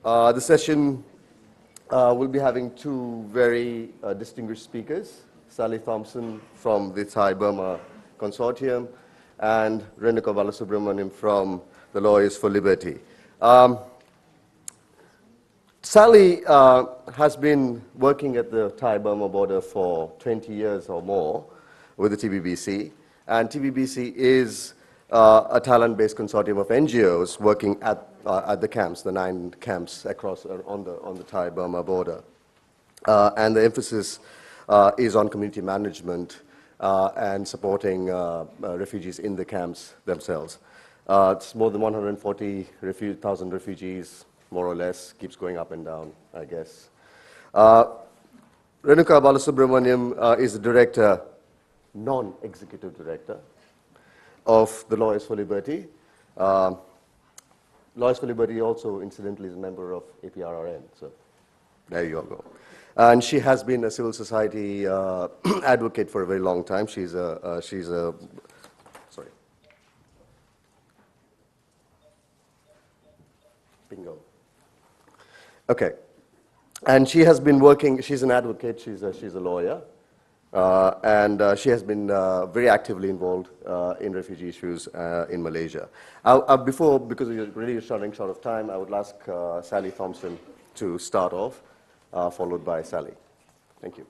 The session will be having two very distinguished speakers, Sally Thompson from the Thai-Burma Consortium and Renuka Balasubramaniam from the Lawyers for Liberty. Sally has been working at the Thai-Burma border for 20 years or more with the TBBC, and TBBC is a Thailand-based consortium of NGOs working at the camps, the 9 camps across on the Thai-Burma border. And the emphasis is on community management and supporting refugees in the camps themselves. It's more than 140,000 refugees, more or less, keeps going up and down, I guess. Renuka Balasubramaniam is the director, non-executive director, of the Lawyers for Liberty. Lawyers for Liberty also, incidentally, is a member of APRRN, so there you go. And she has been a civil society advocate for a very long time. She's a sorry. Bingo. Okay. And she has been working, she's an advocate, she's a lawyer, and she has been very actively involved in refugee issues in Malaysia. Because we're really running short of time, I would ask Sally Thompson to start off, followed by Sally. Thank you.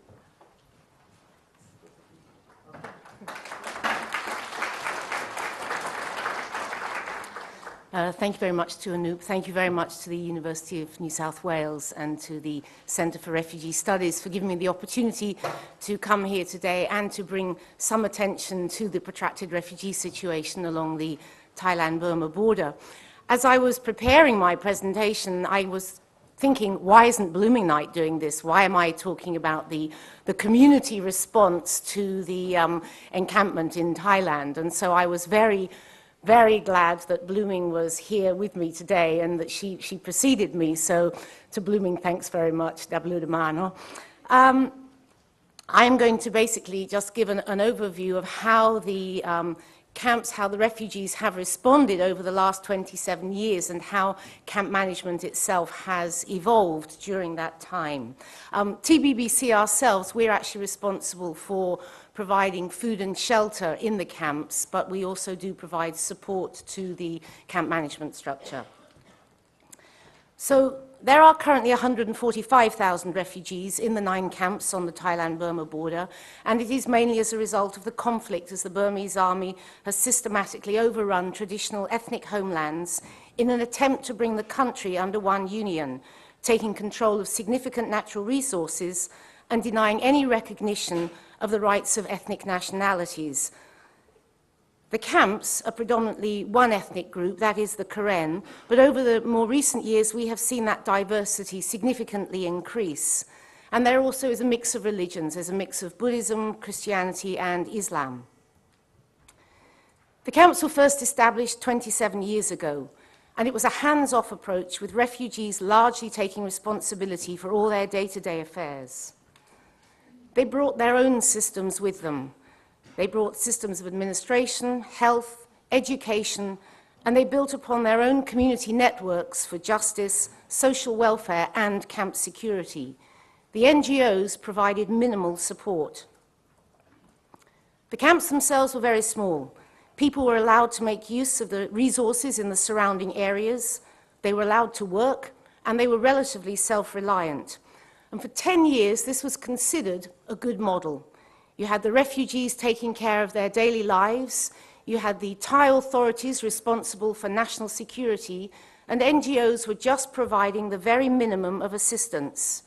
Thank you very much to Anoop. Thank you very much to the University of New South Wales and to the Centre for Refugee Studies for giving me the opportunity to come here today and to bring some attention to the protracted refugee situation along the Thailand-Burma border. As I was preparing my presentation, I was thinking, why isn't Blooming Night doing this? Why am I talking about the community response to the encampment in Thailand? And so I was very glad that Blooming was here with me today and that she preceded me. So to Blooming, thanks very much. I am going to basically just give an overview of how the camps, how the refugees have responded over the last 27 years and how camp management itself has evolved during that time. TBBC ourselves, we're actually responsible for providing food and shelter in the camps, but we also do provide support to the camp management structure. So there are currently 145,000 refugees in the 9 camps on the Thailand-Burma border, and it is mainly as a result of the conflict as the Burmese army has systematically overrun traditional ethnic homelands in an attempt to bring the country under one union, taking control of significant natural resources and denying any recognition of the rights of ethnic nationalities. The camps are predominantly one ethnic group, that is the Karen, but over the more recent years we have seen that diversity significantly increase. And there also is a mix of religions. There's a mix of Buddhism, Christianity and Islam. The camps were first established 27 years ago, and it was a hands-off approach with refugees largely taking responsibility for all their day-to-day affairs. They brought their own systems with them. They brought systems of administration, health, education, and they built upon their own community networks for justice, social welfare, and camp security. The NGOs provided minimal support. The camps themselves were very small. People were allowed to make use of the resources in the surrounding areas. They were allowed to work, and they were relatively self-reliant. And for 10 years, this was considered a good model. You had the refugees taking care of their daily lives, you had the Thai authorities responsible for national security, and NGOs were just providing the very minimum of assistance.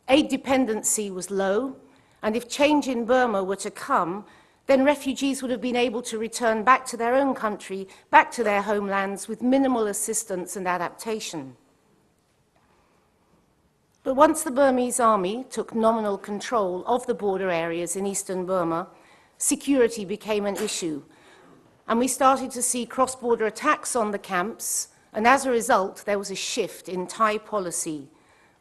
Aid dependency was low, and if change in Burma were to come, then refugees would have been able to return back to their own country, back to their homelands with minimal assistance and adaptation. But once the Burmese army took nominal control of the border areas in eastern Burma, security became an issue. And we started to see cross-border attacks on the camps, and as a result, there was a shift in Thai policy.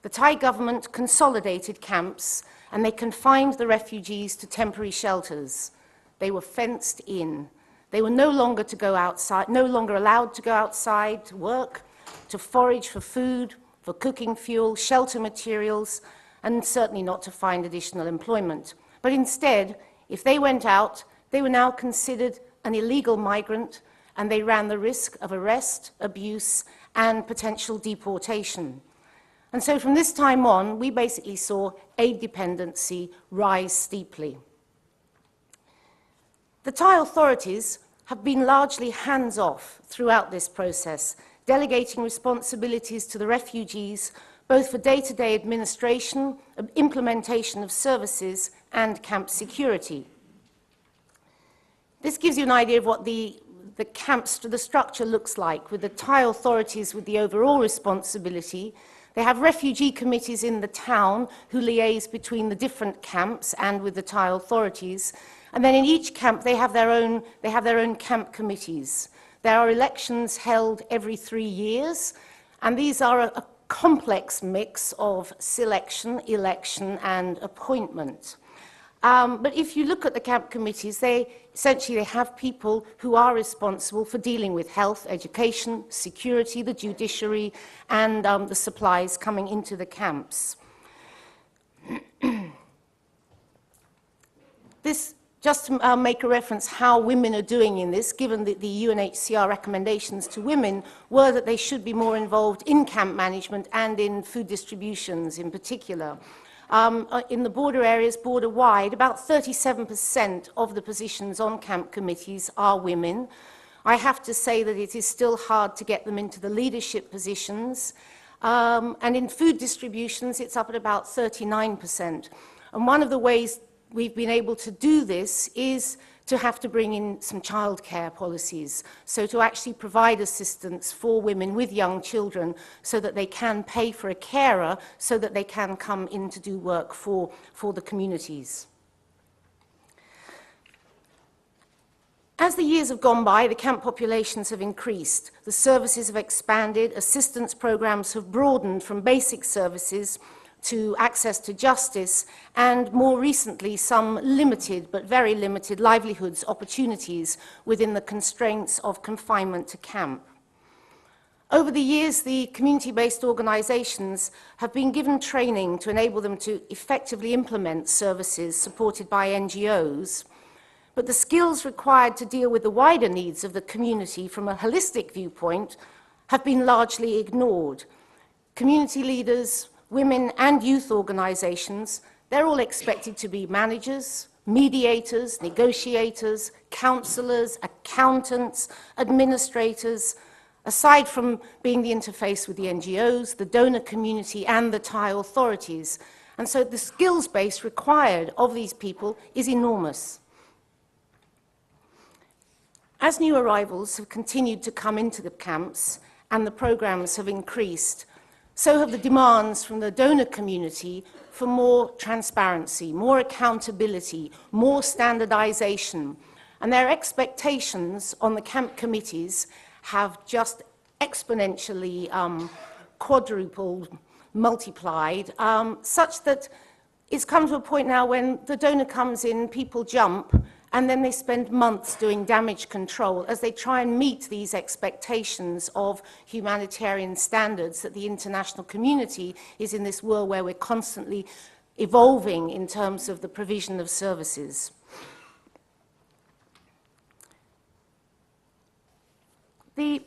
The Thai government consolidated camps, and they confined the refugees to temporary shelters. They were fenced in. They were no longer allowed to go outside to work, to forage for food, for cooking fuel, shelter materials, and certainly not to find additional employment. But instead, if they went out, they were now considered an illegal migrant, and they ran the risk of arrest, abuse, and potential deportation. And so from this time on, we basically saw aid dependency rise steeply. The Thai authorities have been largely hands-off throughout this process, delegating responsibilities to the refugees, both for day-to-day administration, implementation of services, and camp security. This gives you an idea of what the structure looks like, with the Thai authorities with the overall responsibility. They have refugee committees in the town who liaise between the different camps and with the Thai authorities. And then in each camp, they have their own camp committees. There are elections held every 3 years, and these are a complex mix of selection, election, and appointment. But if you look at the camp committees, they have people who are responsible for dealing with health, education, security, the judiciary, and the supplies coming into the camps. This, just to make a reference how women are doing in this, given that the UNHCR recommendations to women were that they should be more involved in camp management and in food distributions in particular. In the border areas, border-wide, about 37% of the positions on camp committees are women. I have to say that it is still hard to get them into the leadership positions. And in food distributions, it's up at about 39%. And one of the ways we've been able to do this is to have to bring in some childcare policies, so to actually provide assistance for women with young children so that they can pay for a carer so that they can come in to do work for the communities. As the years have gone by, the camp populations have increased, the services have expanded, assistance programs have broadened from basic services to access to justice, and more recently some limited, but very limited, livelihoods opportunities within the constraints of confinement to camp. Over the years, the community-based organizations have been given training to enable them to effectively implement services supported by NGOs, but the skills required to deal with the wider needs of the community from a holistic viewpoint have been largely ignored. Community leaders, women and youth organizations, they're all expected to be managers, mediators, negotiators, counselors, accountants, administrators, aside from being the interface with the NGOs, the donor community, and the Thai authorities. And so the skills base required of these people is enormous. As new arrivals have continued to come into the camps and the programs have increased, so have the demands from the donor community for more transparency, more accountability, more standardization. And their expectations on the camp committees have just exponentially quadrupled, multiplied, such that it's come to a point now when the donor comes in, people jump, and then they spend months doing damage control as they try and meet these expectations of humanitarian standards that the international community is in this world where we're constantly evolving in terms of the provision of services. In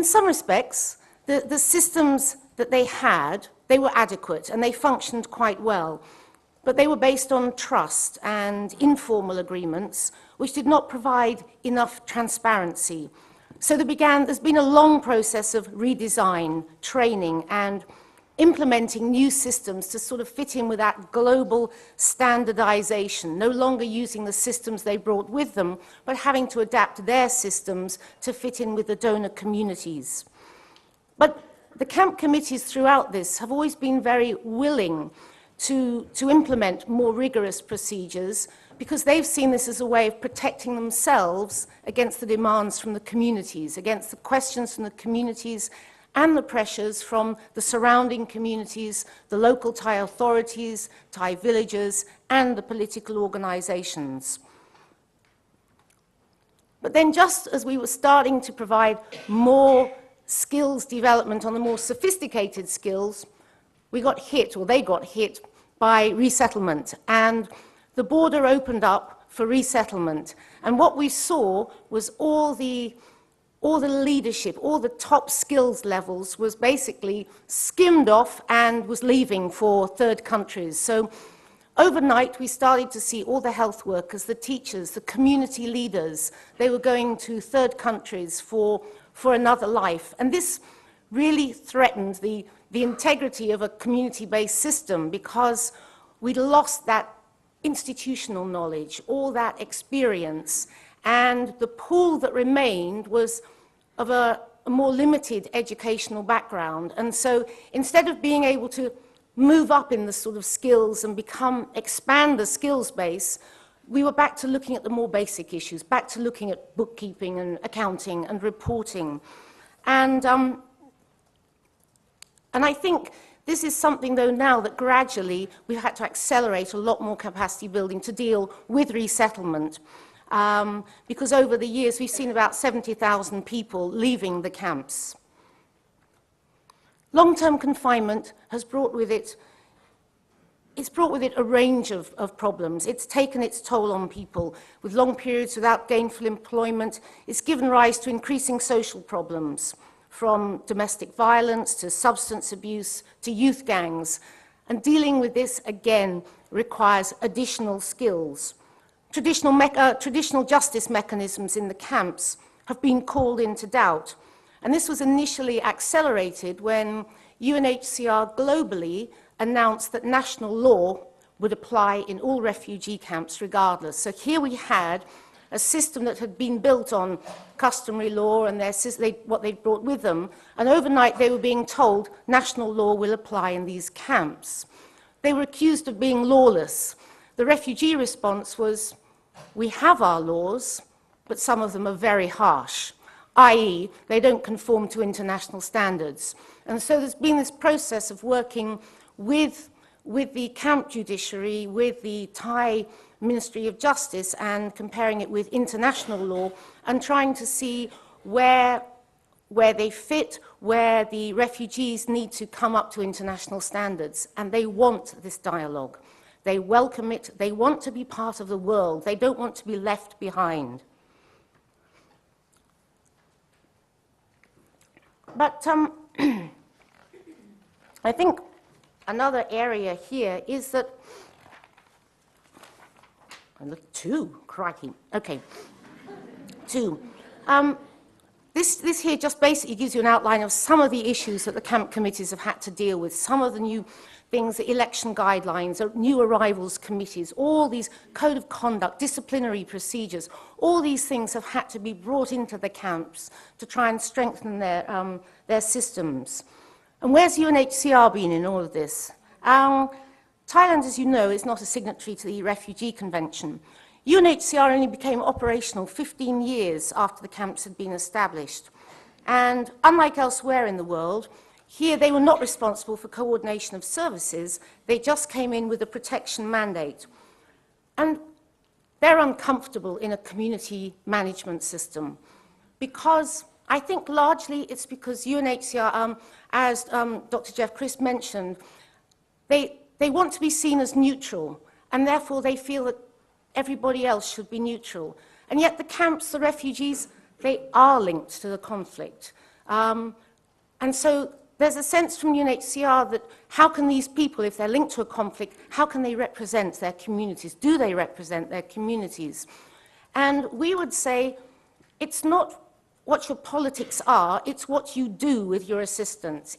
some respects, the systems that they had, they were adequate and they functioned quite well. But they were based on trust and informal agreements, which did not provide enough transparency. So there's been a long process of redesign, training, and implementing new systems to sort of fit in with that global standardization, no longer using the systems they brought with them, but having to adapt their systems to fit in with the donor communities. But the camp committees throughout this have always been very willing to implement more rigorous procedures because they've seen this as a way of protecting themselves against the demands from the communities, against the questions from the communities and the pressures from the surrounding communities, the local Thai authorities, Thai villagers, and the political organizations. But then just as we were starting to provide more skills development on the more sophisticated skills, we got hit, or they got hit, by resettlement. And the border opened up for resettlement. And what we saw was all the leadership, all the top skills levels was basically skimmed off and was leaving for third countries. So overnight, we started to see all the health workers, the teachers, the community leaders, they were going to third countries for another life. And this really threatened the integrity of a community-based system, because we'd lost that institutional knowledge, all that experience, and the pool that remained was of a more limited educational background. And so instead of being able to move up in the sort of skills and expand the skills base, we were back to looking at the more basic issues, back to looking at bookkeeping and accounting and reporting. And I think this is something, though, now that gradually we've had to accelerate a lot more capacity building to deal with resettlement. Because over the years, we've seen about 70,000 people leaving the camps. Long-term confinement has brought with it, a range of problems. It's taken its toll on people with long periods without gainful employment. It's given rise to increasing social problems, from domestic violence to substance abuse to youth gangs. And dealing with this, again, requires additional skills. Traditional justice mechanisms in the camps have been called into doubt. And this was initially accelerated when UNHCR globally announced that national law would apply in all refugee camps regardless. So here we had a system that had been built on customary law and what they'd brought with them, and overnight they were being told national law will apply in these camps. They were accused of being lawless. The refugee response was, we have our laws, but some of them are very harsh, i.e., they don't conform to international standards. And so there's been this process of working with the camp judiciary, with the Thai Ministry of Justice, and comparing it with international law, and trying to see where they fit, where the refugees need to come up to international standards. And they want this dialogue. They welcome it. They want to be part of the world. They don't want to be left behind. But I think another area here is that, crikey, okay, two. This here just basically gives you an outline of some of the issues that the camp committees have had to deal with, some of the new things, the election guidelines, new arrivals committees, all these code of conduct, disciplinary procedures, all these things have had to be brought into the camps to try and strengthen their systems. And where's UNHCR been in all of this? Thailand, as you know, is not a signatory to the Refugee Convention. UNHCR only became operational 15 years after the camps had been established. And unlike elsewhere in the world, here they were not responsible for coordination of services. They just came in with a protection mandate. And they're uncomfortable in a community management system because I think largely it's because UNHCR, as Dr. Jeff Chris mentioned, they want to be seen as neutral, and therefore they feel that everybody else should be neutral. And yet the camps, the refugees, they are linked to the conflict. And so there's a sense from UNHCR that how can these people, if they're linked to a conflict, how can they represent their communities? Do they represent their communities? And we would say it's not what your politics are, it's what you do with your assistance.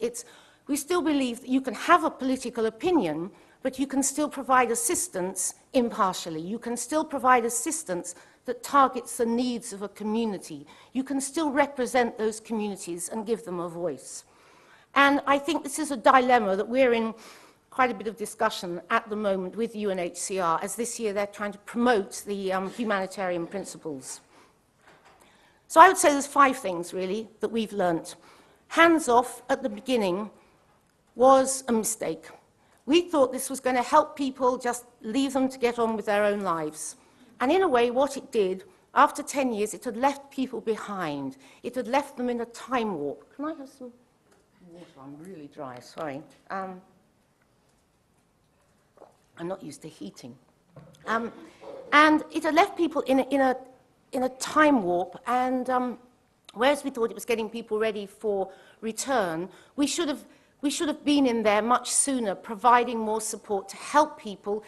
We still believe that you can have a political opinion, but you can still provide assistance impartially. You can still provide assistance that targets the needs of a community. You can still represent those communities and give them a voice. And I think this is a dilemma that we're in quite a bit of discussion at the moment with UNHCR, as this year they're trying to promote the humanitarian principles. So I would say there's 5 things, really, that we've learnt. Hands off at the beginning was a mistake. We thought this was going to help people, just leave them to get on with their own lives. And in a way, what it did after 10 years, it had left people behind. It had left them in a time warp. Can I have some water? I'm really dry, sorry. I'm not used to heating. And it had left people in a time warp, and whereas we thought it was getting people ready for return, we should have been in there much sooner, providing more support to help people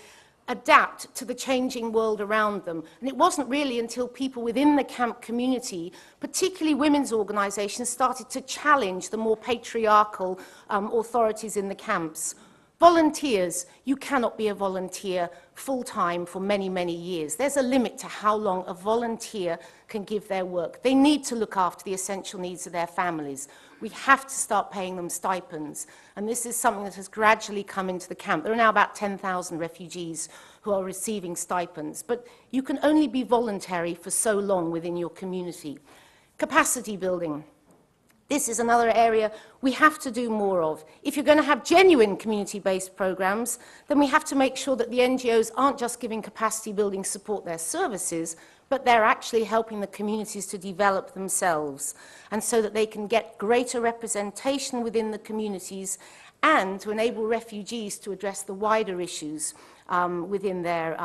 adapt to the changing world around them. And it wasn't really until people within the camp community, particularly women's organizations, started to challenge the more patriarchal authorities in the camps. Volunteers, you cannot be a volunteer full-time for many, many years. There's a limit to how long a volunteer can give their work. They need to look after the essential needs of their families. We have to start paying them stipends. And this is something that has gradually come into the camp. There are now about 10,000 refugees who are receiving stipends. But you can only be voluntary for so long within your community. Capacity building. This is another area we have to do more of. If you're going to have genuine community-based programs, then we have to make sure that the NGOs aren't just giving capacity building support their services, but they're actually helping the communities to develop themselves, and so that they can get greater representation within the communities and to enable refugees to address the wider issues within their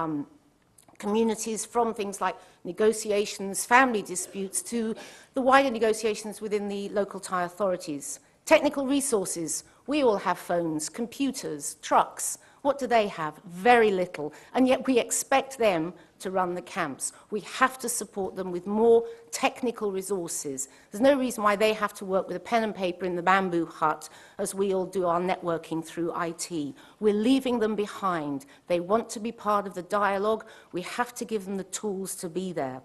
communities, from things like negotiations, family disputes, to the wider negotiations within the local Thai authorities. Technical resources. We all have phones, computers, trucks. What do they have? Very little. And yet we expect them to run the camps. We have to support them with more technical resources. There's no reason why they have to work with a pen and paper in the bamboo hut as we all do our networking through IT. We're leaving them behind. They want to be part of the dialogue. We have to give them the tools to be there.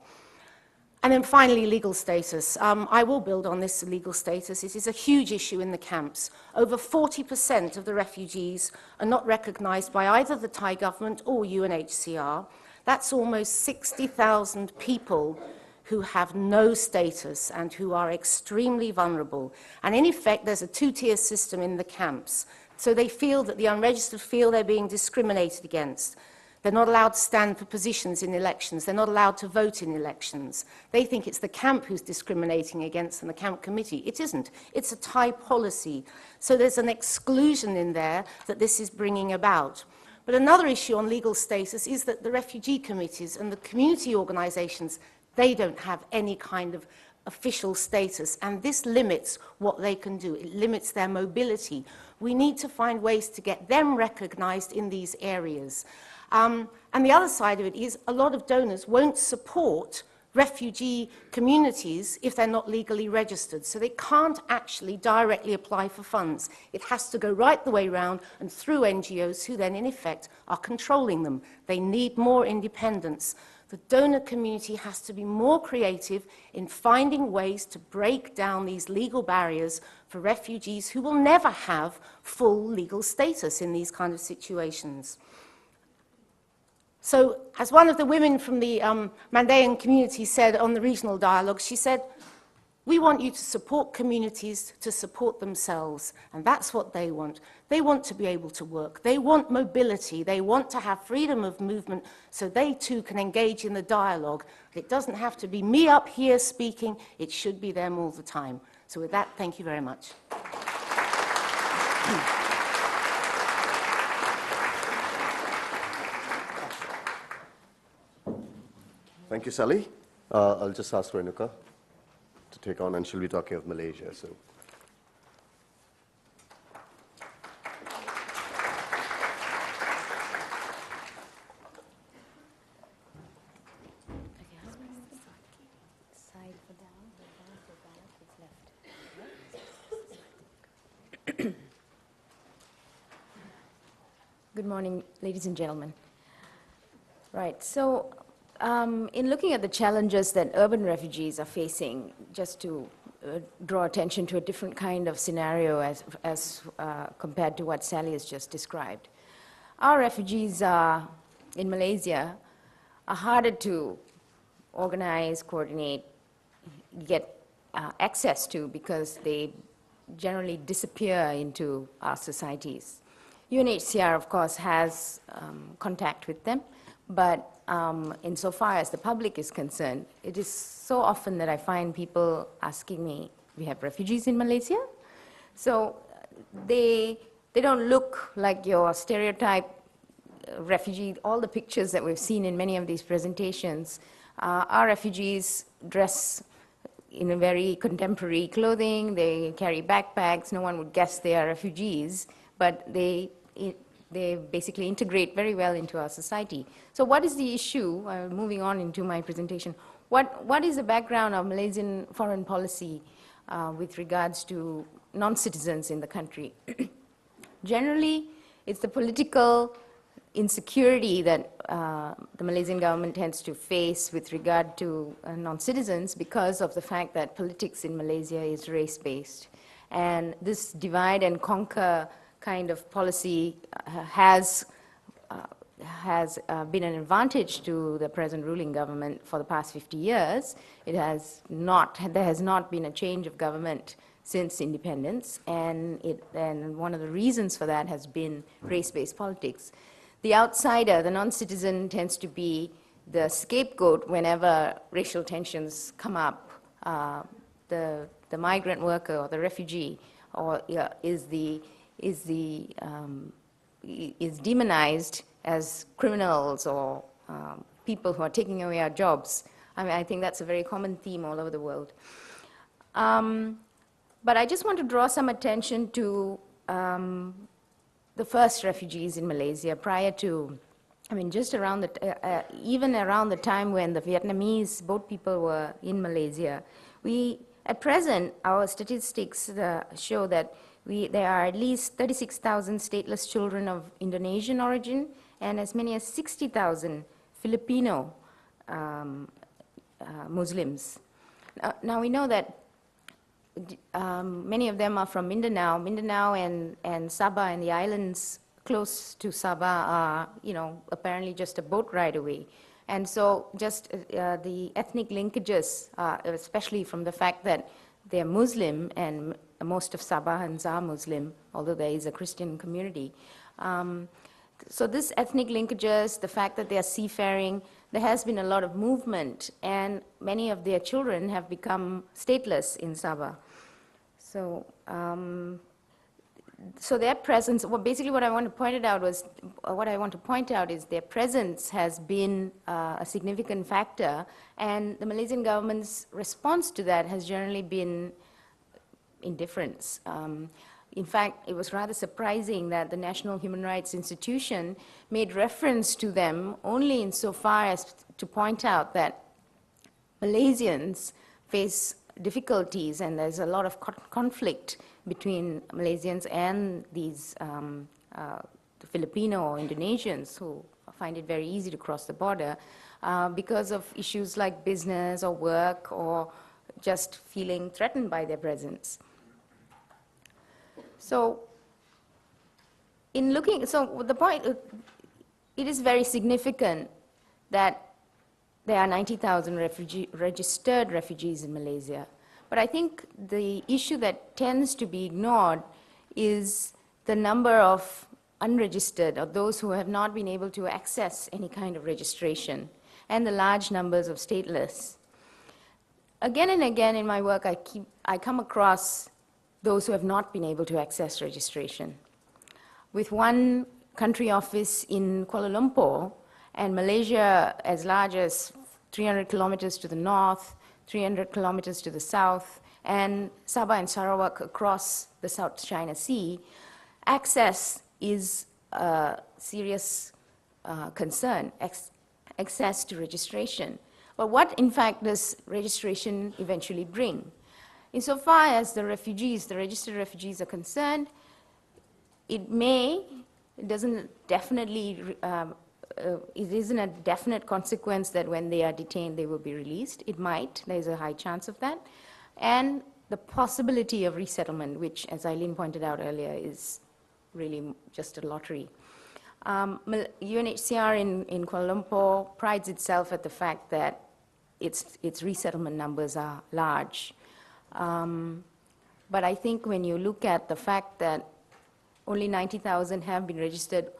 And then finally, legal status. I will build on this legal status. It is a huge issue in the camps. Over 40% of the refugees are not recognized by either the Thai government or UNHCR. That's almost 60,000 people who have no status and who are extremely vulnerable. And in effect, there's a two-tier system in the camps. So they feel that the unregistered feel they're being discriminated against. They're not allowed to stand for positions in elections. They're not allowed to vote in elections. They think it's the camp who's discriminating against them, the camp committee. It isn't. It's a Thai policy. So there's an exclusion in there that this is bringing about. But another issue on legal status is that the refugee committees and the community organizations, they don't have any kind of official status, and this limits what they can do. It limits their mobility. We need to find ways to get them recognized in these areas. And the other side of it is a lot of donors won't support refugee communities if they're not legally registered. So they can't actually directly apply for funds. It has to go right the way around and through NGOs who then, in effect, are controlling them. They need more independence. The donor community has to be more creative in finding ways to break down these legal barriers for refugees who will never have full legal status in these kind of situations. So, as one of the women from the Mandaean community said on the regional dialogue, she said, "We want you to support communities to support themselves," and that's what they want. They want to be able to work. They want mobility. They want to have freedom of movement so they too can engage in the dialogue. It doesn't have to be me up here speaking. It should be them all the time. So with that, thank you very much. Thank you, Sally. I'll just ask Renuka to take on, and she'll be talking of Malaysia. So. Good morning, ladies and gentlemen. Right, so in looking at the challenges that urban refugees are facing, just to draw attention to a different kind of scenario as compared to what Sally has just described. Our refugees in Malaysia are harder to organize, coordinate, get access to because they generally disappear into our societies. UNHCR, of course, has contact with them, but insofar as the public is concerned, it is so often that I find people asking me, we have refugees in Malaysia? So they don't look like your stereotype refugee. All the pictures that we've seen in many of these presentations, our refugees dress in a very contemporary clothing, they carry backpacks, no one would guess they are refugees, but they basically integrate very well into our society. So what is the issue? Moving on into my presentation. What is the background of Malaysian foreign policy with regards to non-citizens in the country? Generally, it's the political insecurity that the Malaysian government tends to face with regard to non-citizens because of the fact that politics in Malaysia is race-based. And this divide and conquer kind of policy has been an advantage to the present ruling government for the past 50 years. There has not been a change of government since independence, and one of the reasons for that has been race-based politics. The outsider, the non-citizen, tends to be the scapegoat whenever racial tensions come up. The migrant worker or the refugee is demonized as criminals or people who are taking away our jobs. I mean, I think that's a very common theme all over the world. But I just want to draw some attention to the first refugees in Malaysia prior to, I mean, just around even around the time when the Vietnamese boat people were in Malaysia. At present, our statistics show that there are at least 36,000 stateless children of Indonesian origin and as many as 60,000 Filipino Muslims. Now we know that many of them are from Mindanao. Mindanao and Sabah and the islands close to Sabah are, apparently just a boat ride away. And so just the ethnic linkages, especially from the fact that they're Muslim and most of Sabahans are Muslim, although there is a Christian community. So this ethnic linkages, the fact that they are seafaring, there has been a lot of movement, and many of their children have become stateless in Sabah. So, so their presence, well, basically what I want to point out is their presence has been a significant factor, and the Malaysian government's response to that has generally been indifference. In fact, it was rather surprising that the National Human Rights Institution made reference to them only insofar as to point out that Malaysians face difficulties and there's a lot of conflict between Malaysians and these Filipino or Indonesians who find it very easy to cross the border because of issues like business or work or just feeling threatened by their presence. So, the point, it is very significant that there are 90,000 registered refugees in Malaysia. But I think the issue that tends to be ignored is the number of unregistered, or those who have not been able to access any kind of registration, and the large numbers of stateless. Again and again in my work, I come across those who have not been able to access registration. With one country office in Kuala Lumpur, and Malaysia as large as 300 kilometers to the north, 300 kilometers to the south, and Sabah and Sarawak across the South China Sea, access is a serious concern, access to registration. But what, in fact, does registration eventually bring? Insofar as the registered refugees are concerned, it isn't a definite consequence that when they are detained they will be released. It might, there's a high chance of that. And the possibility of resettlement, which, as Eileen pointed out earlier, is really just a lottery. UNHCR in Kuala Lumpur prides itself at the fact that its resettlement numbers are large. But I think when you look at the fact that only 90,000 have been registered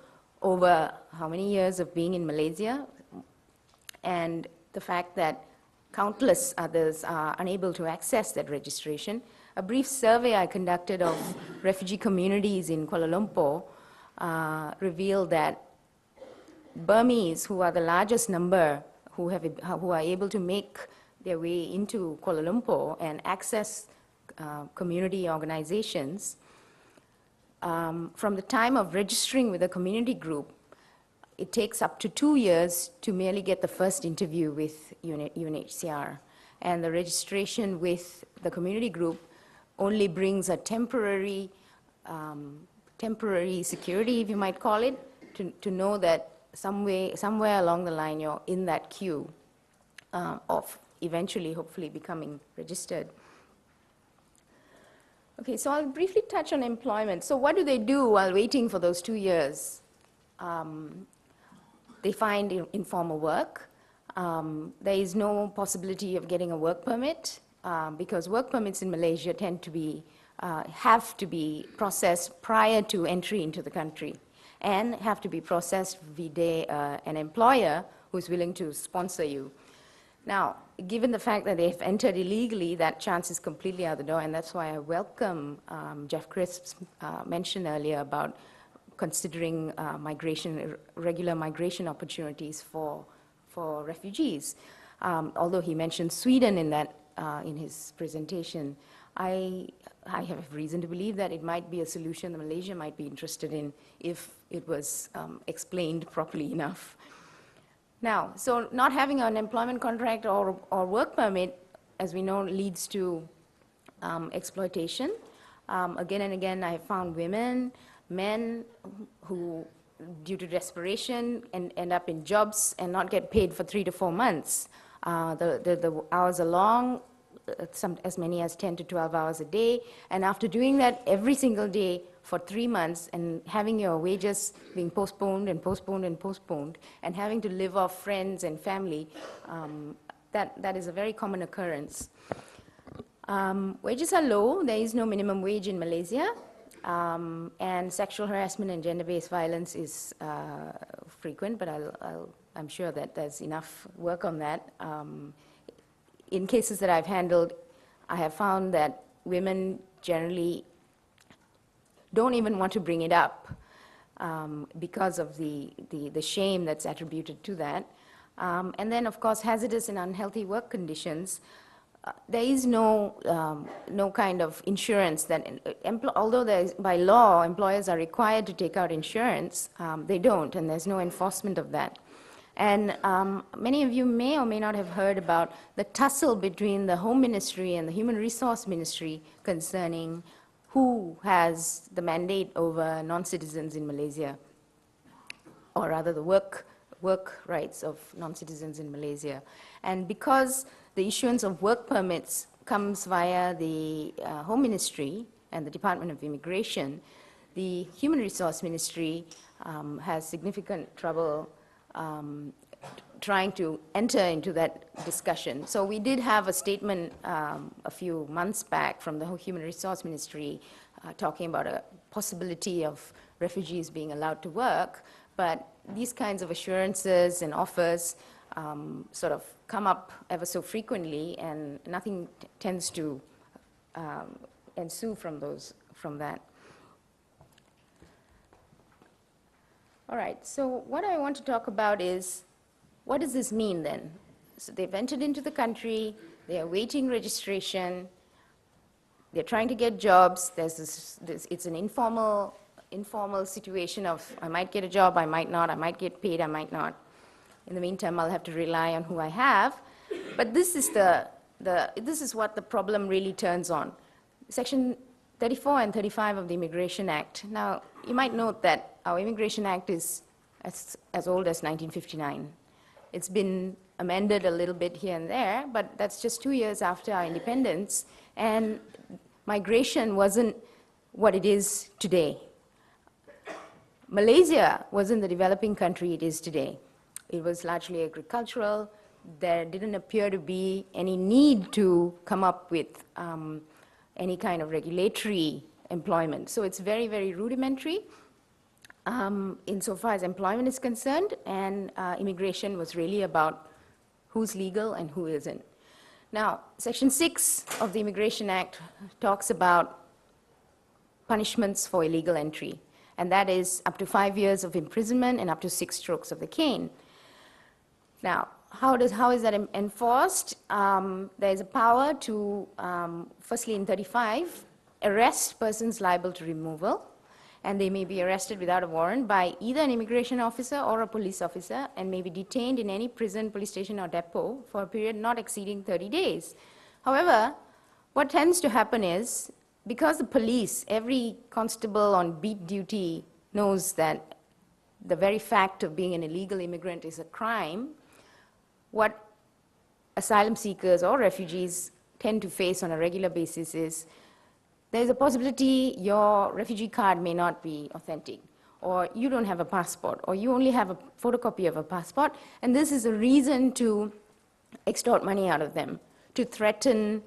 over how many years of being in Malaysia, and the fact that countless others are unable to access that registration. A brief survey I conducted of refugee communities in Kuala Lumpur revealed that Burmese, who are the largest number who are able to make their way into Kuala Lumpur and access community organizations, from the time of registering with a community group, it takes up to 2 years to merely get the first interview with UNHCR. And the registration with the community group only brings a temporary security, if you might call it, to know that somewhere along the line you're in that queue of eventually, hopefully, becoming registered. Okay, so I'll briefly touch on employment. So what do they do while waiting for those 2 years? They find informal work. There is no possibility of getting a work permit because work permits in Malaysia tend to be, have to be processed prior to entry into the country and have to be processed via an employer who's willing to sponsor you. Now, given the fact that they've entered illegally, that chance is completely out the door, and that's why I welcome Jeff Crisp's mention earlier about considering regular migration opportunities for refugees. Although he mentioned Sweden in his presentation, I have reason to believe that it might be a solution that Malaysia might be interested in if it was explained properly enough. Now, so not having an employment contract or work permit, as we know, leads to exploitation. Again and again, I have found women, men who, due to desperation, end up in jobs and not get paid for 3 to 4 months. The hours are long, as many as 10 to 12 hours a day, and after doing that every single day for 3 months and having your wages being postponed and postponed and postponed and having to live off friends and family, that is a very common occurrence. Wages are low. There is no minimum wage in Malaysia. And sexual harassment and gender-based violence is frequent, but I'm sure that there's enough work on that. In cases that I've handled, I have found that women generally don't even want to bring it up because of the shame that's attributed to that. And then, of course, hazardous and unhealthy work conditions. There is no kind of insurance that, although by law employers are required to take out insurance, they don't, and there's no enforcement of that. And many of you may or may not have heard about the tussle between the Home Ministry and the Human Resource Ministry concerning who has the mandate over non-citizens in Malaysia, or rather the work rights of non-citizens in Malaysia. And because the issuance of work permits comes via the Home Ministry and the Department of Immigration, the Human Resource Ministry has significant trouble trying to enter into that discussion. So we did have a statement a few months back from the Human Resource Ministry talking about a possibility of refugees being allowed to work, but these kinds of assurances and offers sort of come up ever so frequently, and nothing tends to ensue from that. All right, so what I want to talk about is, what does this mean then? So they've entered into the country, they are awaiting registration, they're trying to get jobs. It's an informal situation of, I might get a job, I might not, I might get paid, I might not. In the meantime, I'll have to rely on who I have. But this is this is what the problem really turns on. Section 34 and 35 of the Immigration Act. Now, you might note that our Immigration Act is as old as 1959. It's been amended a little bit here and there, but that's just 2 years after our independence, and migration wasn't what it is today. Malaysia wasn't the developing country it is today. It was largely agricultural. There didn't appear to be any need to come up with any kind of regulatory employment. So it's very, very rudimentary insofar as employment is concerned, and immigration was really about who's legal and who isn't. Now, Section 6 of the Immigration Act talks about punishments for illegal entry, and that is up to 5 years of imprisonment and up to 6 strokes of the cane. Now, how is that enforced? There is a power to, firstly in 35, arrest persons liable to removal, and they may be arrested without a warrant by either an immigration officer or a police officer, and may be detained in any prison, police station, or depot for a period not exceeding 30 days. However, what tends to happen is, because the police, every constable on beat duty knows that the very fact of being an illegal immigrant is a crime, what asylum seekers or refugees tend to face on a regular basis is there's a possibility your refugee card may not be authentic, or you don't have a passport, or you only have a photocopy of a passport, and this is a reason to extort money out of them, to threaten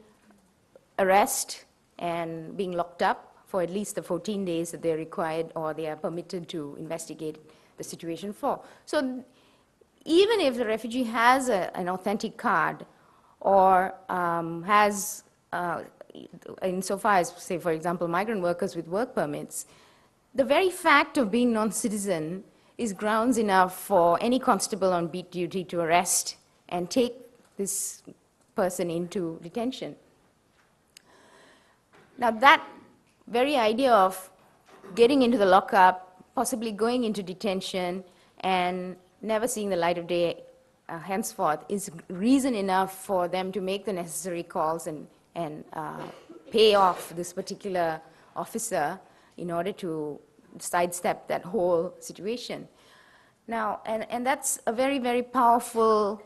arrest and being locked up for at least the 14 days that they're required or they are permitted to investigate the situation for. So even if the refugee has an authentic card or has, insofar as, say, for example, migrant workers with work permits, the very fact of being non-citizen is grounds enough for any constable on beat duty to arrest and take this person into detention. Now that very idea of getting into the lockup, possibly going into detention, and never seeing the light of day henceforth is reason enough for them to make the necessary calls and pay off this particular officer in order to sidestep that whole situation. Now, and that's a very, very powerful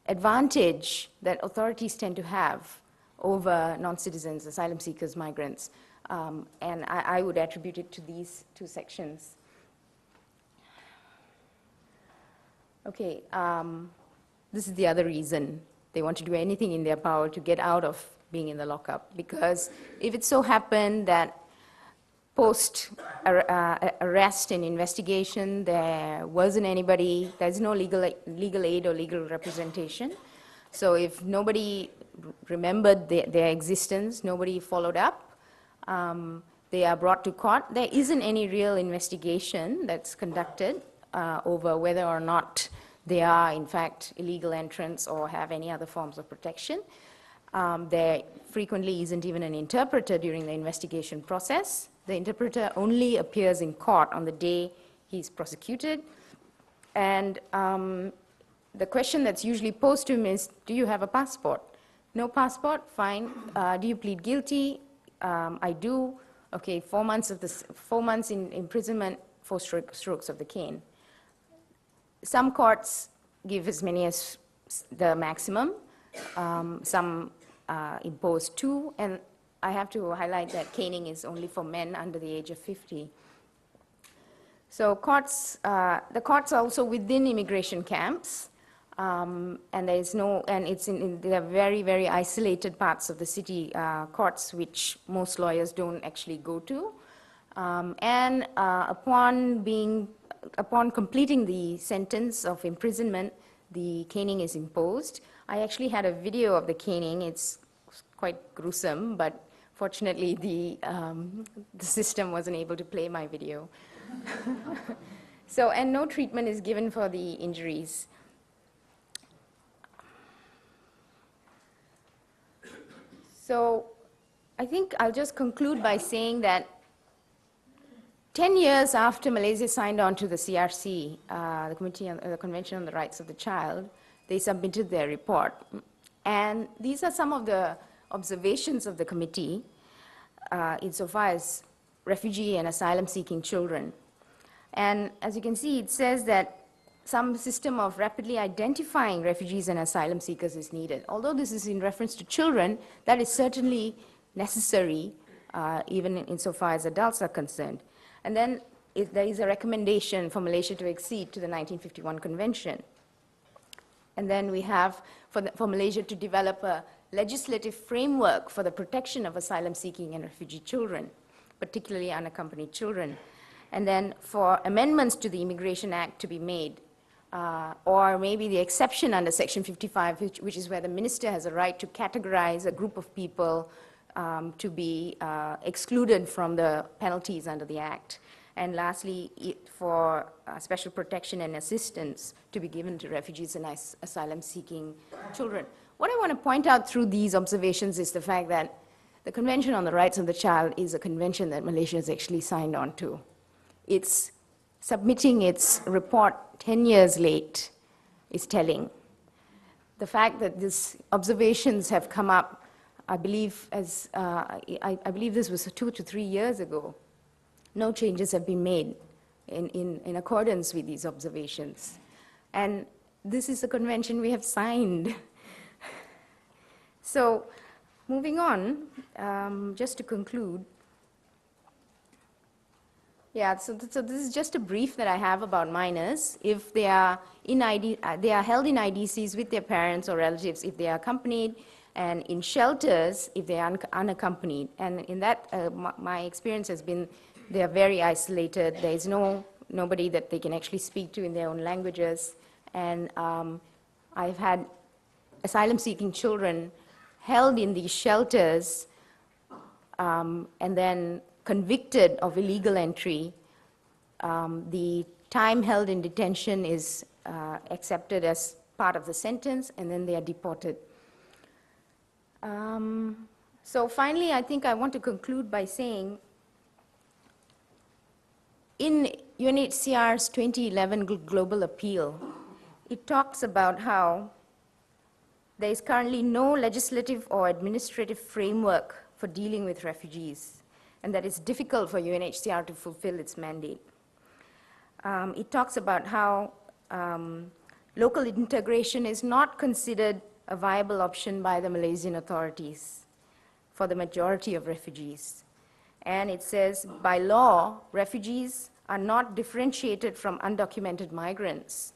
advantage that authorities tend to have over non-citizens, asylum seekers, migrants. And I would attribute it to these 2 sections. Okay, this is the other reason they want to do anything in their power to get out of being in the lockup, because if it so happened that post arrest and investigation there wasn't anybody, there's no legal aid or legal representation. So if nobody remembered their existence, nobody followed up, they are brought to court, there isn't any real investigation that's conducted over whether or not they are in fact illegal entrants or have any other forms of protection. There frequently isn't even an interpreter during the investigation process. The interpreter only appears in court on the day he's prosecuted. And the question that's usually posed to him is, do you have a passport? No passport? Fine. Do you plead guilty? I do. Okay, 4 months in imprisonment, 4 strokes of the cane. Some courts give as many as the maximum. Some impose 2, and I have to highlight that caning is only for men under the age of 50. So courts, the courts are also within immigration camps, and there is no, and it's there are very, very isolated parts of the city courts which most lawyers don't actually go to. And upon completing the sentence of imprisonment, the caning is imposed. I actually had a video of the caning. It's quite gruesome, but fortunately the system wasn't able to play my video. So, and no treatment is given for the injuries. So I think I'll just conclude by saying that 10 years after Malaysia signed on to the CRC, the Convention on the Rights of the Child, they submitted their report. And these are some of the observations of the committee insofar as refugee and asylum-seeking children. And as you can see, it says that some system of rapidly identifying refugees and asylum seekers is needed. Although this is in reference to children, that is certainly necessary, even insofar as adults are concerned. And then there is a recommendation for Malaysia to accede to the 1951 Convention. And then we have for Malaysia to develop a legislative framework for the protection of asylum-seeking and refugee children, particularly unaccompanied children. And then for amendments to the Immigration Act to be made, or maybe the exception under Section 55, which is where the minister has a right to categorize a group of people to be excluded from the penalties under the Act. And lastly, for special protection and assistance to be given to refugees and asylum-seeking children. What I want to point out through these observations is the fact that the Convention on the Rights of the Child is a convention that Malaysia has actually signed on to. It's submitting its report 10 years late is telling. The fact that these observations have come up, I believe, I believe this was 2 to 3 years ago. No changes have been made in accordance with these observations. And this is a convention we have signed. So, moving on, just to conclude, yeah, so this is just a brief that I have about minors. If they are they are held in IDCs with their parents or relatives if they are accompanied, and in shelters if they are unaccompanied. And in that, my experience has been they are very isolated. There is nobody that they can actually speak to in their own languages. And I've had asylum-seeking children held in these shelters and then convicted of illegal entry. The time held in detention is accepted as part of the sentence, and then they are deported. So finally, I think I want to conclude by saying, in UNHCR's 2011 Global Appeal, it talks about how there is currently no legislative or administrative framework for dealing with refugees, and that it's difficult for UNHCR to fulfill its mandate. It talks about how local integration is not considered a viable option by the Malaysian authorities for the majority of refugees. And it says, by law, refugees are not differentiated from undocumented migrants.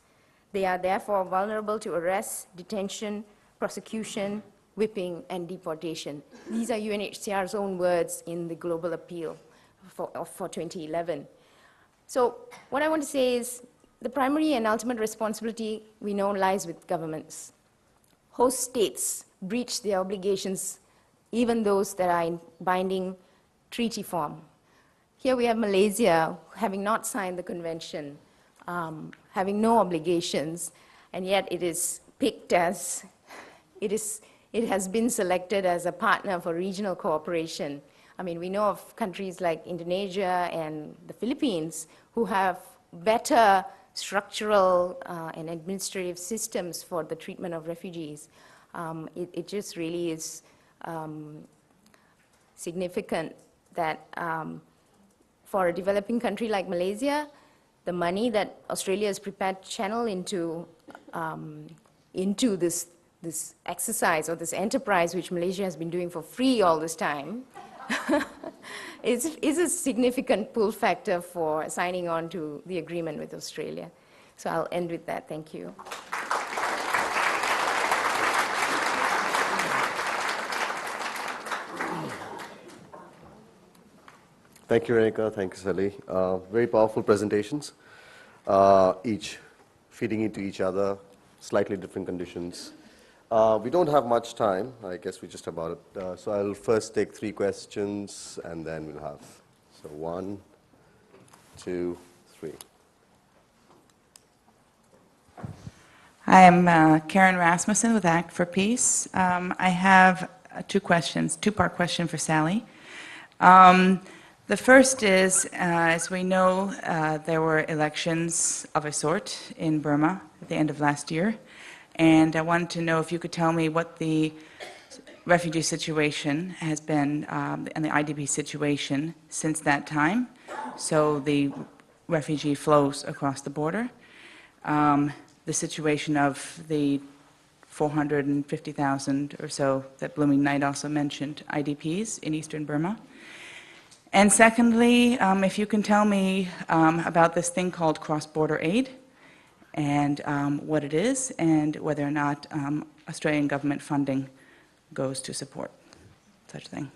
They are therefore vulnerable to arrest, detention, prosecution, whipping, and deportation. These are UNHCR's own words in the Global Appeal for 2011. So what I want to say is the primary and ultimate responsibility we know lies with governments. Host states breach their obligations, even those that are in binding treaty form. Here we have Malaysia having not signed the convention, having no obligations, and yet it is picked as, it has been selected as a partner for regional cooperation. I mean, we know of countries like Indonesia and the Philippines who have better structural and administrative systems for the treatment of refugees. It just really is significant that for a developing country like Malaysia, the money that Australia is prepared to channel into this exercise or this enterprise, which Malaysia has been doing for free all this time, is a significant pull factor for signing on to the agreement with Australia. So I'll end with that. Thank you. Thank you, Renika. Thank you, Sally. Very powerful presentations, each feeding into each other, slightly different conditions. We don't have much time. I guess we're just about it. So I'll first take 3 questions, and then we'll have, so 1, 2, 3. I am Karen Rasmussen with Act for Peace. I have 2 questions, 2-part question for Sally. The first is, as we know, there were elections of a sort in Burma at the end of last year, and I wanted to know if you could tell me what the refugee situation has been and the IDP situation since that time, so the refugee flows across the border, the situation of the 450,000 or so that Blooming Knight also mentioned, IDPs in eastern Burma. And secondly, if you can tell me about this thing called cross-border aid and what it is and whether or not Australian government funding goes to support such thing.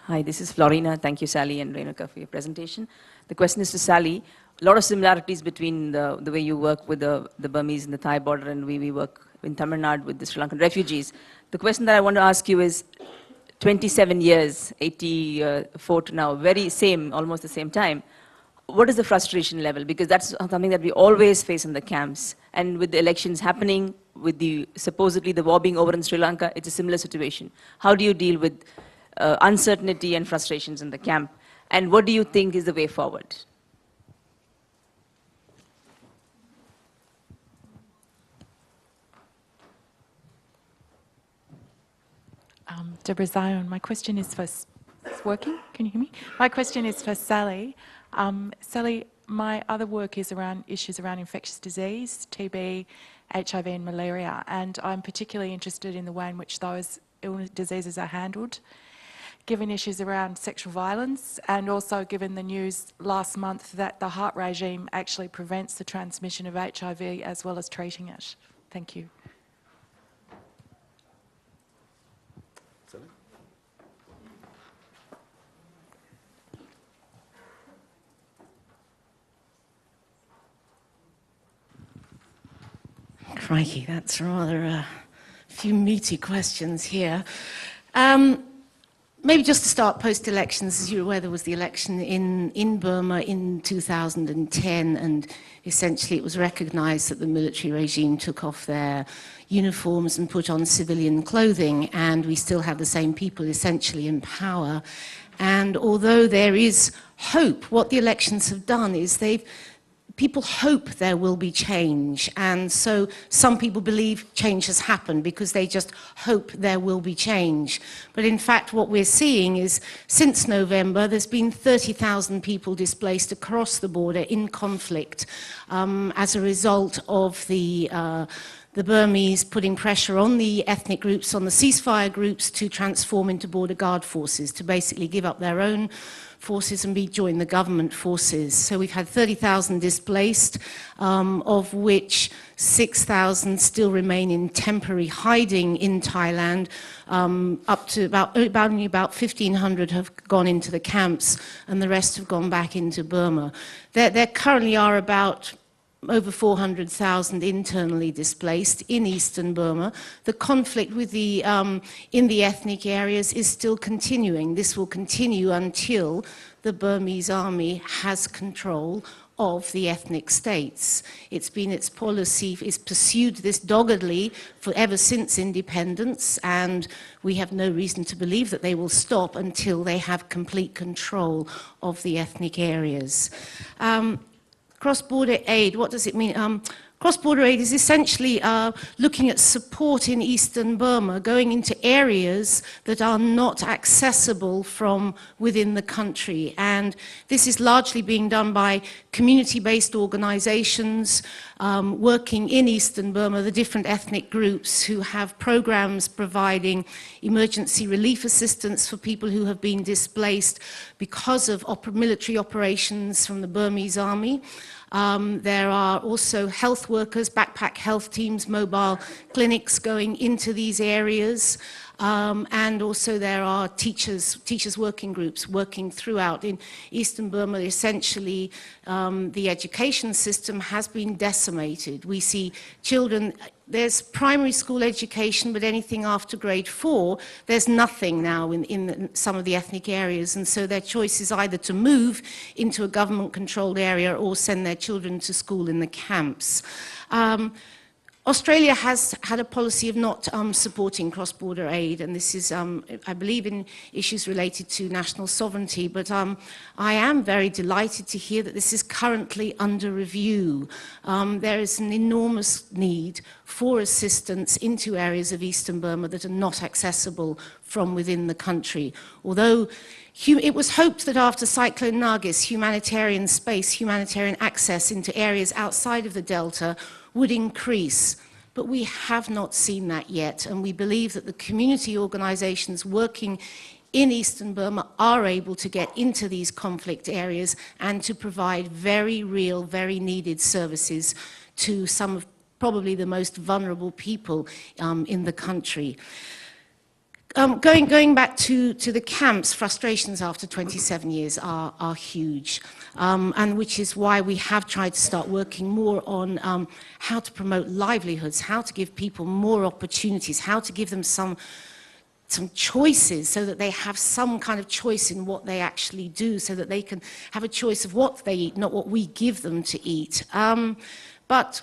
Hi, this is Florina. Thank you, Sally and Renuka, for your presentation. The question is to Sally. A lot of similarities between the way you work with the Burmese in the Thai border and the way we work in Tamil Nadu with the Sri Lankan refugees. The question that I want to ask you is, 27 years, 84 to now, very same, almost the same time. What is the frustration level? Because that's something that we always face in the camps. And with the elections happening, with supposedly the war being over in Sri Lanka, it's a similar situation. How do you deal with uncertainty and frustrations in the camp? And what do you think is the way forward? Deborah Zion, my question is for, it's working? Can you hear me? My question is for Sally. Sally, my other work is around issues around infectious disease, TB, HIV and malaria, and I'm particularly interested in the way in which those diseases are handled, given issues around sexual violence, and also given the news last month that the HART regime actually prevents the transmission of HIV as well as treating it. Thank you. Crikey, that's rather a few meaty questions here. Maybe just to start post-elections, as you're aware, there was the election in Burma in 2010, and essentially it was recognized that the military regime took off their uniforms and put on civilian clothing, and we still have the same people essentially in power. And although there is hope, what the elections have done is people hope there will be change, and so some people believe change has happened because they just hope there will be change. But in fact, what we're seeing is, since November, there's been 30,000 people displaced across the border in conflict as a result of the Burmese putting pressure on the ethnic groups, on the ceasefire groups, to transform into border guard forces, to basically give up their own forces and join the government forces. So we've had 30,000 displaced, of which 6,000 still remain in temporary hiding in Thailand. Up to about 1,500 have gone into the camps, and the rest have gone back into Burma. There currently are about over 400,000 internally displaced in eastern Burma. The conflict with in the ethnic areas is still continuing. This will continue until the Burmese army has control of the ethnic states. It's been its policy, it's pursued this doggedly ever since independence, and we have no reason to believe that they will stop until they have complete control of the ethnic areas. Cross-border aid, what does it mean? Cross-border aid is essentially looking at support in eastern Burma, going into areas that are not accessible from within the country. And this is largely being done by community-based organizations working in eastern Burma, the different ethnic groups who have programs providing emergency relief assistance for people who have been displaced because of military operations from the Burmese army. There are also health workers, backpack health teams, mobile clinics going into these areas. And also there are teachers working groups working throughout. In eastern Burma, essentially, the education system has been decimated. We see children, there's primary school education, but anything after grade 4, there's nothing now in some of the ethnic areas. And so their choice is either to move into a government-controlled area or send their children to school in the camps. Australia has had a policy of not supporting cross-border aid, and this is, I believe, in issues related to national sovereignty, but I am very delighted to hear that this is currently under review. There is an enormous need for assistance into areas of eastern Burma that are not accessible from within the country. Although it was hoped that after Cyclone Nargis, humanitarian space, humanitarian access into areas outside of the Delta would increase, but we have not seen that yet, and we believe that the community organizations working in eastern Burma are able to get into these conflict areas and to provide very real, very needed services to some of probably the most vulnerable people in the country. Going back to the camps, frustrations after 27 years are huge, and which is why we have tried to start working more on how to promote livelihoods, how to give people more opportunities, how to give them some choices so that they have some kind of choice in what they actually do, so that they can have a choice of what they eat, not what we give them to eat. But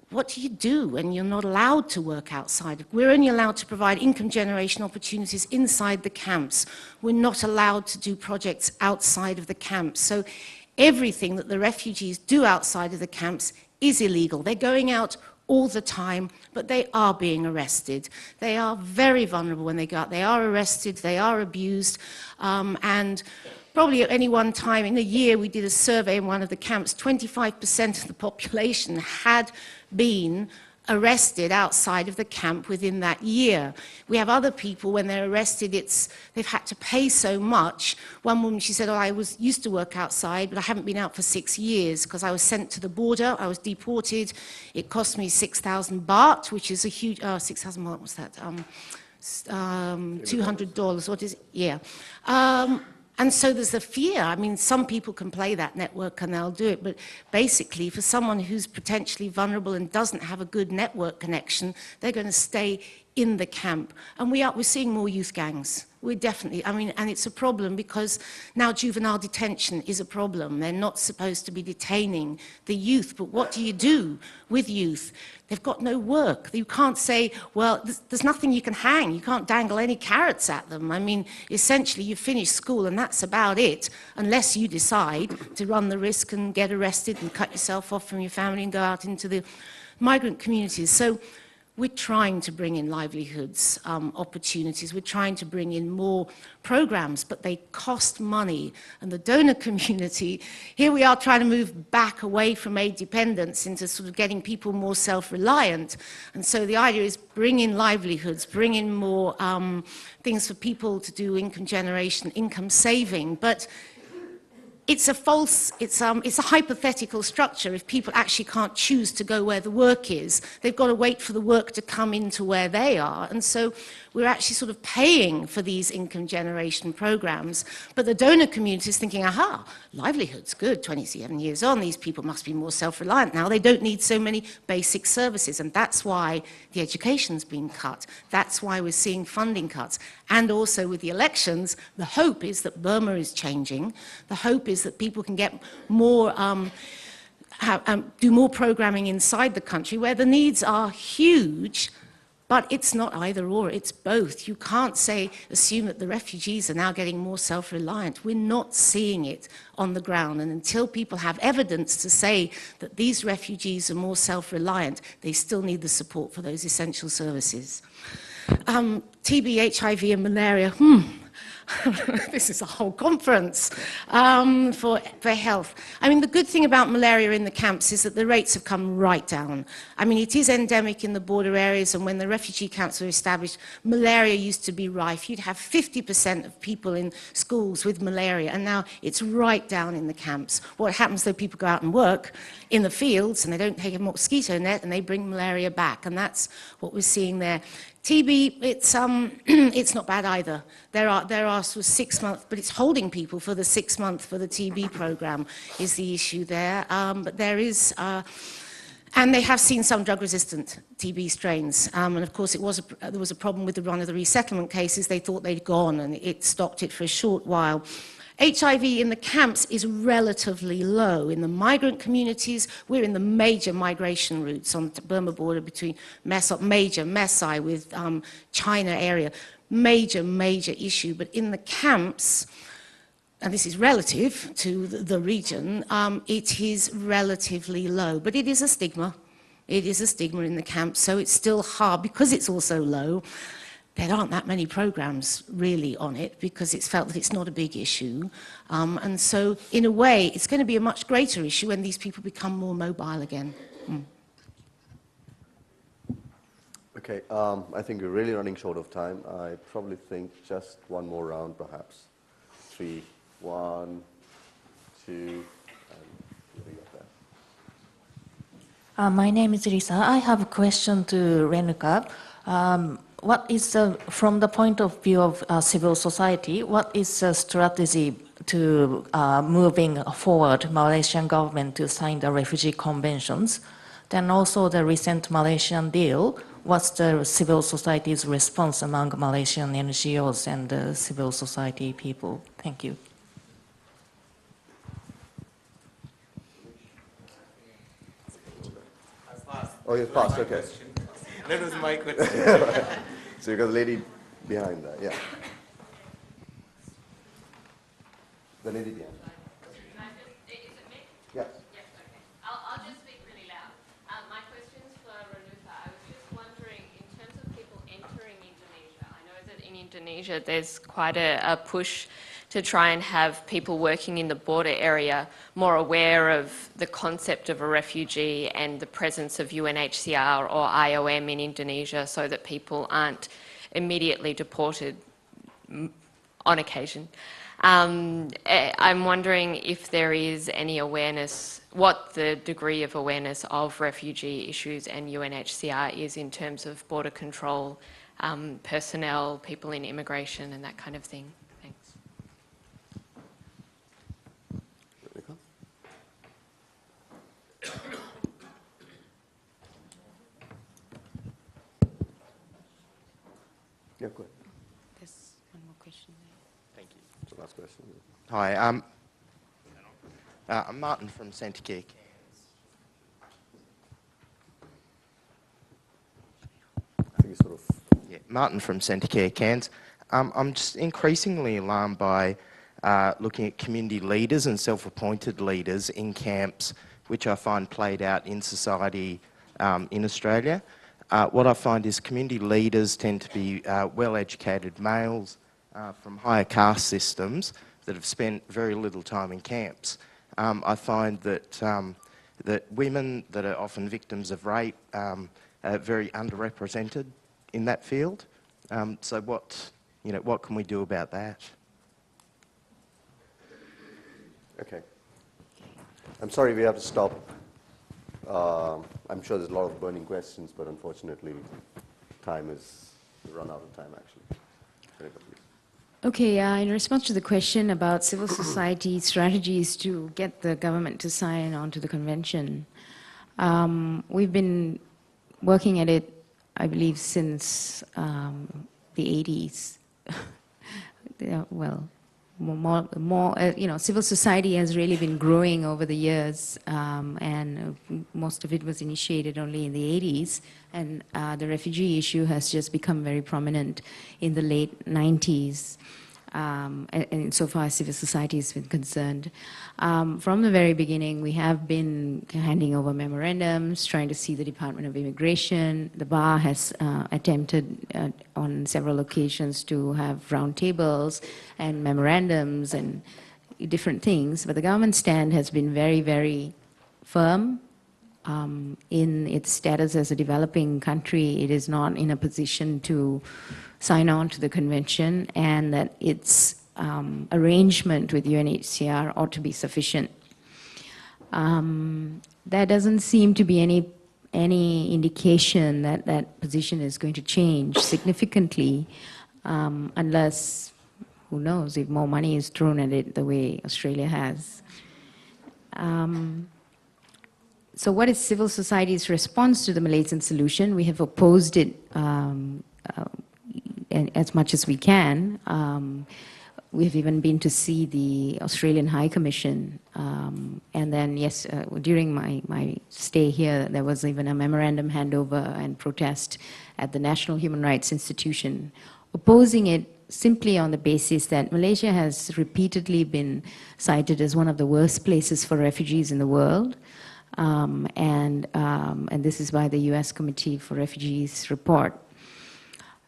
what do you do when you're not allowed to work outside? We're only allowed to provide income generation opportunities inside the camps. We're not allowed to do projects outside of the camps. So everything that the refugees do outside of the camps is illegal. They're going out all the time, but they are being arrested. They are very vulnerable when they go out. They are arrested, they are abused, and probably at any one time in a year we did a survey in one of the camps, 25% of the population had been arrested outside of the camp within that year. We have other people, when they're arrested, they've had to pay so much. One woman, she said, I used to work outside, but I haven't been out for 6 years because I was sent to the border, I was deported. It cost me 6,000 baht, which is a huge, 6,000 baht, what's that? $200, what is it? Yeah. And so there's a fear. I mean, some people can play that network and they'll do it, but basically for someone who's potentially vulnerable and doesn't have a good network connection, they're going to stay in the camp. And we're seeing more youth gangs. We're definitely, I mean, and it's a problem because now juvenile detention is a problem. They're not supposed to be detaining the youth, but what do you do with youth? They've got no work. You can't say, well, there's nothing you can hang. You can't dangle any carrots at them. I mean, essentially, you finish school and that's about it, unless you decide to run the risk and get arrested and cut yourself off from your family and go out into the migrant communities. So we're trying to bring in livelihoods opportunities. We're trying to bring in more programs, but they cost money. And the donor community, here we are trying to move back away from aid dependence into sort of getting people more self-reliant. And so the idea is bring in livelihoods, bring in more things for people to do income generation, income saving. But it's a hypothetical structure. If people actually can't choose to go where the work is, they've got to wait for the work to come into where they are. And so we're actually sort of paying for these income generation programs. But the donor community is thinking, aha, livelihoods, good, 27 years on, these people must be more self-reliant now. They don't need so many basic services. And that's why the education's been cut. That's why we're seeing funding cuts. And also with the elections, the hope is that Burma is changing. The hope is that people can get more, do more programming inside the country where the needs are huge, but it's not either or, it's both. You can't assume that the refugees are now getting more self-reliant. We're not seeing it on the ground. And until people have evidence to say that these refugees are more self-reliant, they still need the support for those essential services. TB, HIV, and malaria. This is a whole conference for health. I mean, the good thing about malaria in the camps is that the rates have come right down. I mean, it is endemic in the border areas, and when the refugee camps were established, malaria used to be rife. You'd have 50% of people in schools with malaria, and now it's right down in the camps. What happens, though, people go out and work in the fields, and they don't take a mosquito net, and they bring malaria back, and that's what we're seeing there. TB, it's not bad either. There are sort of 6 months, but it's holding people for the 6 months for the TB program is the issue there. But there is, and they have seen some drug-resistant TB strains. And of course, there was a problem with the run of the resettlement cases. They thought they'd gone, and it stopped it for a short while. HIV in the camps is relatively low. In the migrant communities, we're in the major migration routes on the Burma border between major Masai with China area. Major issue. But in the camps, and this is relative to the region, it is relatively low. But it is a stigma. It is a stigma in the camps, so it's still hard because it's also low. There aren't that many programs really on it because it's felt that it's not a big issue. And so, in a way, it's going to be a much greater issue when these people become more mobile again. Okay, I think we're really running short of time. I probably think just one more round, perhaps. 3, 1, 2, and we got there. My name is Lisa. I have a question to Renuka. What is, from the point of view of civil society, what is the strategy to moving forward Malaysian government to sign the refugee conventions? Then also the recent Malaysian deal, what's the civil society's response among Malaysian NGOs and civil society people? Thank you. Oh, you passed, okay. That was my question. So you got the lady behind that, yeah. The lady behind. Yes. I'll just speak really loud. My question's for Renuka. I was just wondering, in terms of people entering Indonesia, I know that in Indonesia there's quite a push to try and have people working in the border area more aware of the concept of a refugee and the presence of UNHCR or IOM in Indonesia so that people aren't immediately deported on occasion. I'm wondering if there is any awareness, what the degree of awareness of refugee issues and UNHCR is in terms of border control, personnel, people in immigration and that kind of thing. Thanks. Yeah, go ahead. There's one more question there. Thank you. It's the last question. Hi, I'm Martin from Centacare. I think it's sort of... Yeah, Martin from Centacare Cairns. I'm just increasingly alarmed by looking at community leaders and self-appointed leaders in camps, which I find played out in society in Australia. What I find is community leaders tend to be well-educated males from higher caste systems that have spent very little time in camps. I find that that women that are often victims of rape are very underrepresented in that field. So what can we do about that? Okay. I'm sorry we have to stop. I'm sure there's a lot of burning questions, but unfortunately, time is run out of time, actually. Renuka, please. Okay, in response to the question about civil society strategies to get the government to sign on to the convention, we've been working at it, I believe, since the 80s. Yeah, well, civil society has really been growing over the years, and most of it was initiated only in the 80s, and the refugee issue has just become very prominent in the late 90s, and so far as civil society has been concerned. From the very beginning, we have been handing over memorandums, trying to see the Department of Immigration. The bar has attempted on several occasions to have roundtables and memorandums and different things, but the government stand has been very, very firm in its status as a developing country. It is not in a position to sign on to the convention, and that its arrangement with UNHCR ought to be sufficient. There doesn't seem to be any indication that that position is going to change significantly unless, who knows, if more money is thrown at it the way Australia has. So what is civil society's response to the Malaysian solution? We have opposed it as much as we can. We've even been to see the Australian High Commission. And then, yes, during my stay here, there was even a memorandum handover and protest at the National Human Rights Institution, opposing it simply on the basis that Malaysia has repeatedly been cited as one of the worst places for refugees in the world. And this is by the US Committee for Refugees report.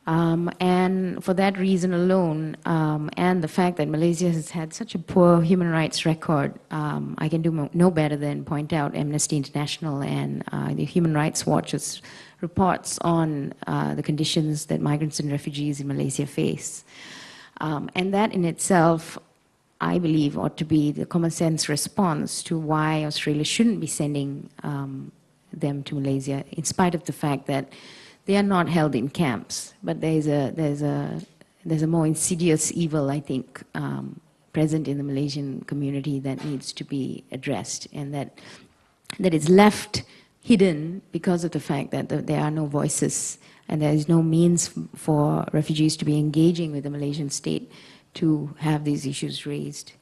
And for that reason alone, and the fact that Malaysia has had such a poor human rights record, I can do no better than point out Amnesty International and the Human Rights Watch's reports on the conditions that migrants and refugees in Malaysia face. And that in itself, I believe, ought to be the common sense response to why Australia shouldn't be sending them to Malaysia, in spite of the fact that they are not held in camps. But there's a more insidious evil, I think, present in the Malaysian community that needs to be addressed, and that is left hidden because of the fact that there are no voices and there is no means for refugees to be engaging with the Malaysian state to have these issues raised.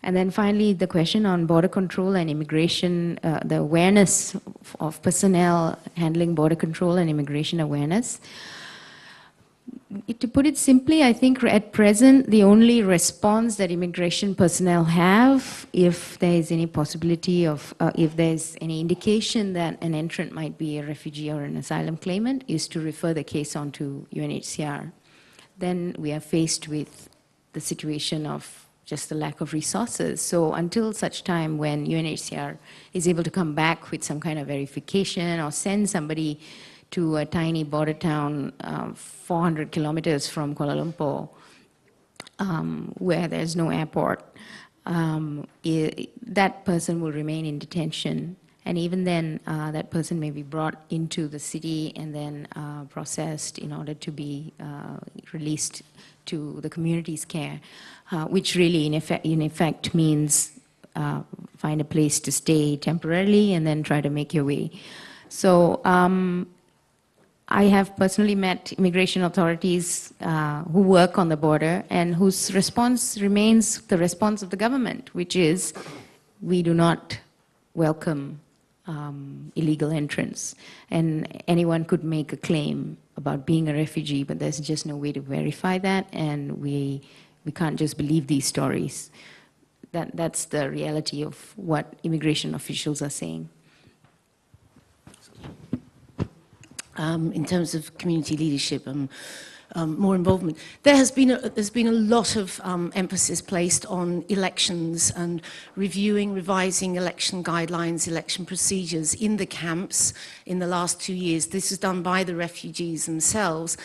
And then finally, the question on border control and immigration, the awareness of personnel handling border control and immigration awareness. To put it simply, I think at present, the only response that immigration personnel have, if there is any possibility of, if there's any indication that an entrant might be a refugee or an asylum claimant, is to refer the case on to UNHCR. Then we are faced with the situation of just the lack of resources. So until such time when UNHCR is able to come back with some kind of verification or send somebody to a tiny border town 400 kilometers from Kuala Lumpur, where there's no airport, that person will remain in detention. And even then, that person may be brought into the city and then processed in order to be released to the community's care, which really in effect means find a place to stay temporarily and then try to make your way. So I have personally met immigration authorities who work on the border and whose response remains the response of the government, which is, we do not welcome illegal entrants. And anyone could make a claim about being a refugee, but there's just no way to verify that, and we can't just believe these stories. That's the reality of what immigration officials are saying. In terms of community leadership and more involvement, there's been a lot of emphasis placed on elections and revising election guidelines, election procedures in the camps in the last 2 years. This is done by the refugees themselves.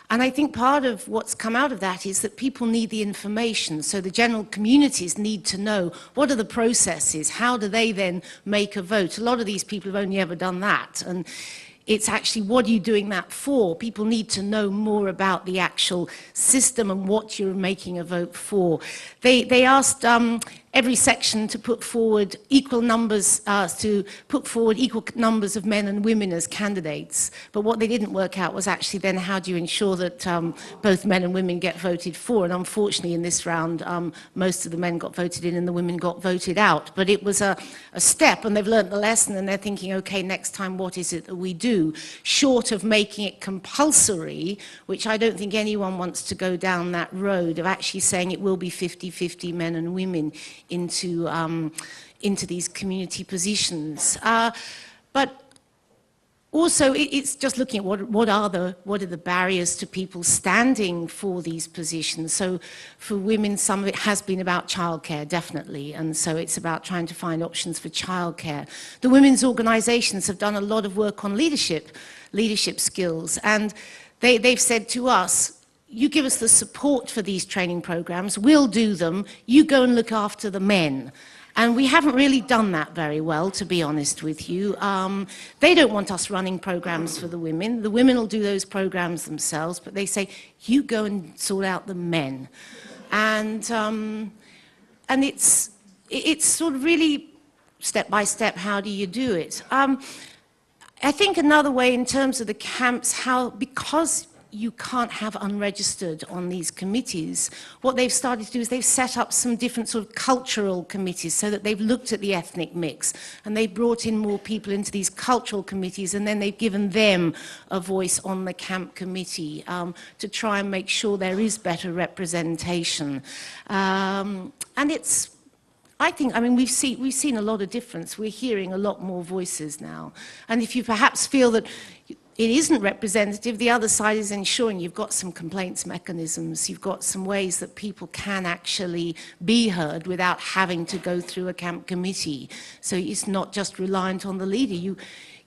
And I think part of what's come out of that is that people need the information. So the general communities need to know, what are the processes? How do they then make a vote? A lot of these people have only ever done that. And it's actually, what are you doing that for? People need to know more about the actual system and what you're making a vote for. They asked every section to put forward equal numbers, equal numbers of men and women as candidates. But what they didn't work out was actually then how do you ensure that both men and women get voted for? And unfortunately in this round, most of the men got voted in and the women got voted out. But it was a step, and they've learned the lesson, and they're thinking, okay, next time what is it that we do? Short of making it compulsory, which I don't think anyone wants to go down that road of actually saying it will be 50-50 men and women into these community positions. But also, it's just looking at what are the barriers to people standing for these positions. So for women, some of it has been about childcare, definitely, and so it's about trying to find options for childcare. The women's organisations have done a lot of work on leadership skills, and they've said to us, you give us the support for these training programs, we'll do them, you go and look after the men. And we haven't really done that very well, to be honest with you. They don't want us running programs for the women. The women will do those programs themselves, but they say, you go and sort out the men. And it's sort of really step by step, how do you do it? I think another way in terms of the camps, because you can't have unregistered on these committees, what they've started to do is they've set up some different sort of cultural committees so that they've looked at the ethnic mix and they've brought in more people into these cultural committees, and then they've given them a voice on the camp committee to try and make sure there is better representation. And it's, I think, I mean, we've seen a lot of difference. We're hearing a lot more voices now. And if you perhaps feel that it isn't representative. The other side is ensuring you've got some complaints mechanisms, you've got some ways that people can actually be heard without having to go through a camp committee. So it's not just reliant on the leader.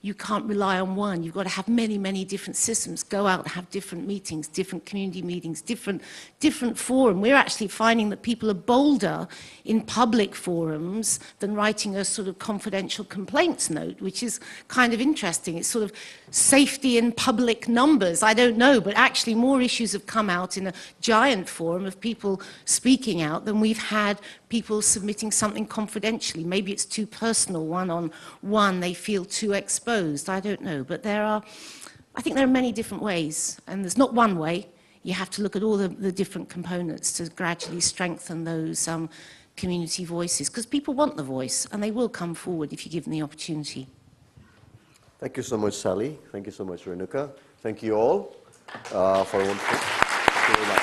You can't rely on one. You've got to have many, many different systems. Go out and have different meetings, different community meetings, different forum. We're actually finding that people are bolder in public forums than writing a sort of confidential complaints note, which is kind of interesting. It's sort of safety in public numbers. I don't know, but actually more issues have come out in a giant forum of people speaking out than we've had people submitting something confidentially. Maybe it's too personal, one-on-one, they feel too exposed, I don't know. But I think there are many different ways, and there's not one way. You have to look at all the different components to gradually strengthen those community voices, because people want the voice, and they will come forward if you give them the opportunity. Thank you so much, Sally. Thank you so much, Renuka. Thank you all for a wonderful. Thank you very much.